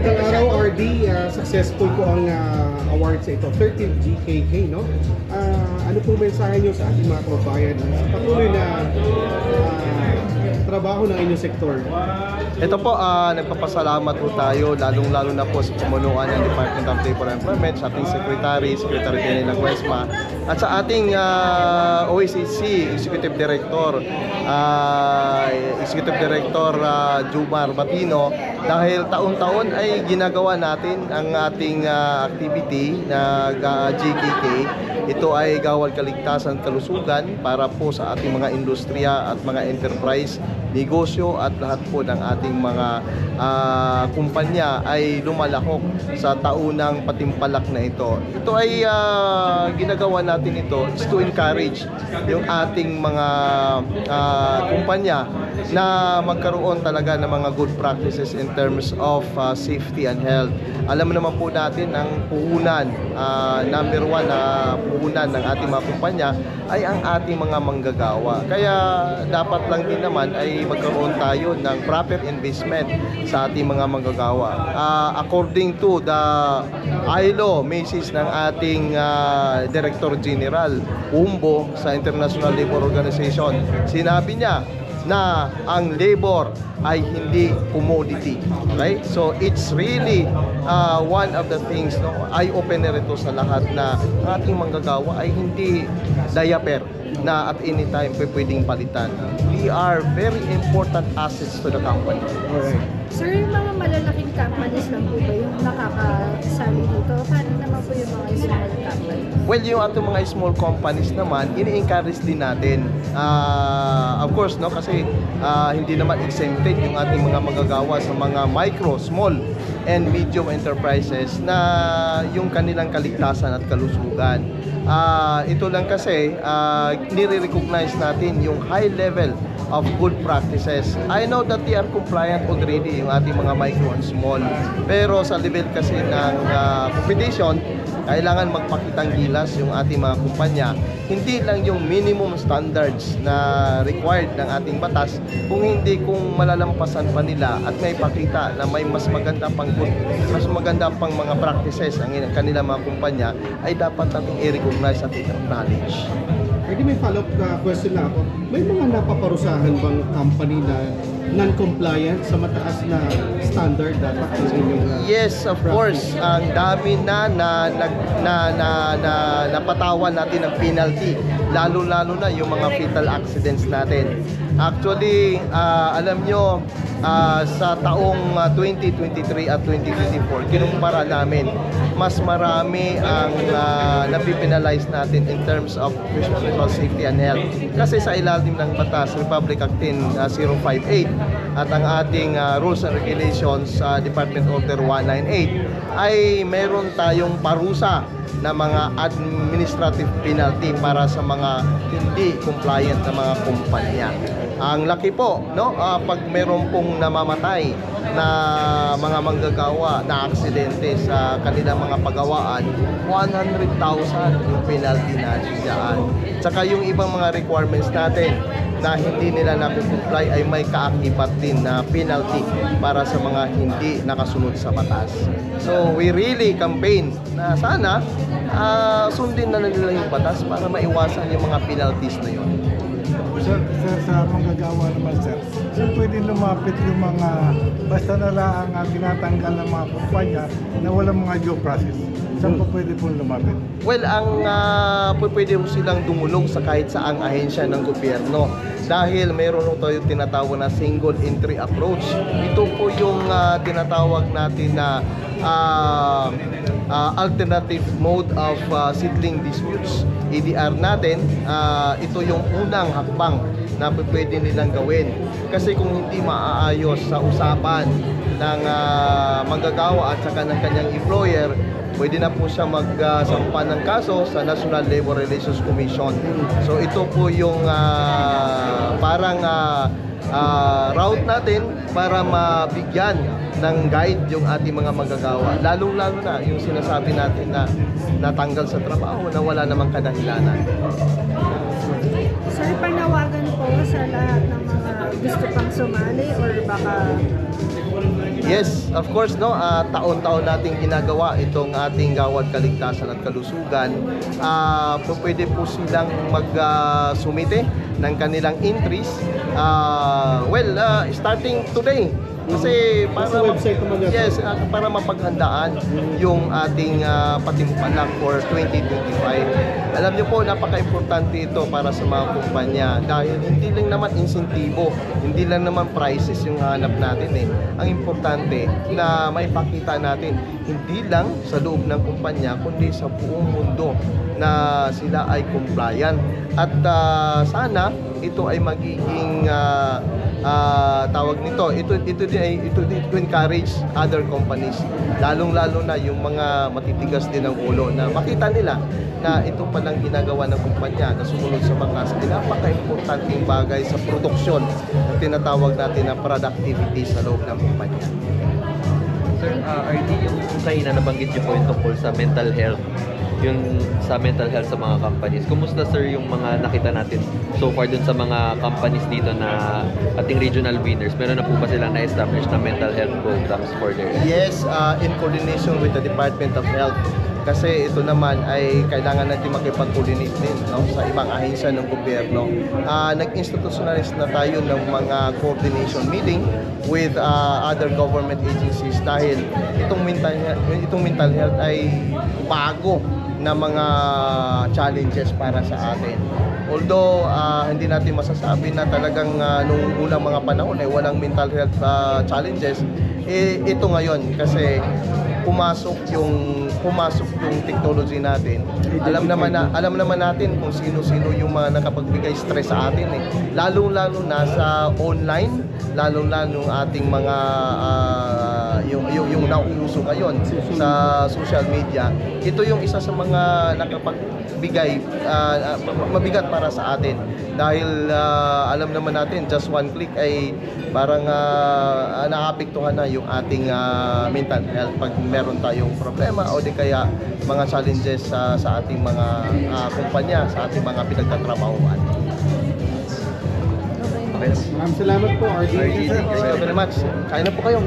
Magandang araw, RD. Successful po ang award sa ito, 13th GKK, no? Ano po mensahe nyo sa ating mga kababayan sa patuloy na trabaho ng inyong sektor? Ito po, nagpapasalamat po tayo, lalong-lalo na po sa pumunuan ng Department of Labor and Employment, sa ating Secretary General ng WESMA, at sa ating OSCC Executive Director, Jumar Batino, dahil taon-taon ay ginagawa natin ang ating activity na GKK. Ito ay Gawad Kaligtasan Kalusugan para po sa ating mga industriya at mga enterprise, negosyo at lahat po ng ating mga kumpanya ay lumalahok sa taunang patimpalak na ito. Ito ay ginagawa natin ito is to encourage yung ating mga kumpanya na magkaroon talaga ng mga good practices in terms of safety and health. Alam naman po natin ang puhunan, number one na puhunan ng ating mga kumpanya ay ang ating mga manggagawa. Kaya dapat lang din naman ay magkaroon tayo ng proper investment sa ating mga manggagawa. According to the ILO message ng ating Director General Umbo sa International Labor Organization, sinabi niya na ang labor ay hindi commodity. Okay? So it's really one of the things, no, eye-opener ito sa lahat na ang ating manggagawa ay hindi diaper na at any time pwedeng palitan. We are very important assets to the company. Alright. Sir, yung mga malalaking companies lang po ba yung nakakasali dito? Paano naman po yung mga small companies? Well, yung ating mga small companies naman, ini-encourage din natin. Of course, no, kasi hindi naman exempted yung ating mga magagawa sa mga micro, small, and medium enterprises na yung kanilang kaligtasan at kalusugan. Ito lang kasi, nire-recognize natin yung high level of good practices. I know that they are compliant already yung ating mga micro and small. Pero sa level kasi ng competition, kailangan magpakitang gilas yung ating mga kumpanya. Hindi lang yung minimum standards na required ng ating batas, kung hindi kung malalampasan pa nila at may pakita na may mas maganda pang mga practices ang kanilang mga kumpanya, ay dapat nating i-recognize at i-acknowledge. Pwede may follow-up question lang ako. May mga napaparusahan bang company na non-compliant sa mataas na standard dapat sa inyong Yes, of course. Ang dami na napatawan natin ng penalty, lalo-lalo na yung mga fatal accidents natin. Actually, alam nyo, sa taong 2023 at 2024, kinumpara namin, mas marami ang napipinalize natin in terms of personal safety and health. Kasi sa ilalim ng batas, Republic Act 10058 at ang ating Rules and Regulations sa Department Order 198 ay meron tayong parusa na mga administrative penalty para sa mga hindi compliant na mga kumpanya. Ang laki po, no? Pag meron pong namamatay na mga manggagawa na aksidente sa kanilang mga pagawaan, 100,000 yung penalty natin dyan. Tsaka yung ibang mga requirements natin na hindi nila na-comply ay may kaakibat din na penalty para sa mga hindi nakasunod sa batas. So we really campaign na sana sundin na nila yung batas para maiwasan yung mga penalties na yun. Sir, sa manggagawa naman, sir, pwede lumapit yung mga basta na lang ang tinatanggal ng mga kumpanya na walang mga due process. Saan pa pwede po lumapit? Well, ang pwede mo silang dumulong sa kahit saang ahensya ng gobyerno dahil mayroon tayo tinatawag na single entry approach. Ito po yung tinatawag natin na alternative mode of settling disputes, EDR natin. Ito yung unang hakbang na pwede nilang gawin. Kasi kung hindi maaayos sa usapan ng manggagawa at saka ng kanyang employer, pwede na po siya magsampa ng kaso sa National Labor Relations Commission. So ito po yung parang route natin para mabigyan ng guide yung ating mga manggagawa. Lalong-lalo na yung sinasabi natin na natanggal sa trabaho na wala namang kadahilanan. Sir, panawagan po sa lahat ng mga gusto pang sumali or baka Yes, of course, no. Taon-taon nating ginagawa itong ating gawad kaligtasan at kalusugan. Pwede po silang mag-sumite ng kanilang entries. Starting today. Kasi Sa website naman natin. yes, para mapaghandaan yung ating patimpalak for 2025. Alam niyo po, napaka-importante ito para sa mga kumpanya dahil hindi lang naman insentibo, hindi lang naman prices yung hanap natin eh. Ang importante na maipakita natin hindi lang sa loob ng kumpanya kundi sa buong mundo na sila ay compliant. At sana ito ay magiging tawag nito, ito to encourage other companies, lalong-lalo na yung mga matitigas din ng ulo na makita nila na ito palang ginagawa ng kumpanya na sumunod sa batas ay napaka-importanting bagay sa produksyon na tinatawag natin na productivity sa loob ng kumpanya. Sir, RD, yung kanina nabanggit niyo po yung tungkol sa mental health, yung sa mental health sa mga companies. Kumusta sir yung mga nakita natin so far dun sa mga companies dito na ating regional winners? Meron na po ba silang na-establish na mental health programs for their Yes, in coordination with the Department of Health. Kasi ito naman ay kailangan natin makipag-coordinate din, no, sa ibang ahensya ng gobyerno. Nag-institutionalize na tayo ng mga coordination meeting with other government agencies dahil itong mental health ay bago na mga challenges para sa atin. Although hindi natin masasabi na talagang nung unang mga panahon ay walang mental health challenges, ito ngayon kasi pumasok yung technology natin. Alam naman natin kung sino-sino yung mga nakapagbigay stress sa atin eh. Lalong-lalo na sa online, lalong-lalo ating mga yung nauuso ngayon sa social media. Ito yung isa sa mga nakapagbigay mabigat para sa atin dahil alam naman natin just one click ay parang naapektuhan na yung ating mental health pag meron tayong problema o di kaya mga challenges sa ating mga kumpanya, sa ating mga pinagtatrabahuan. Okay. Maraming salamat po, RD. Thank you very much. Kain na po kayo.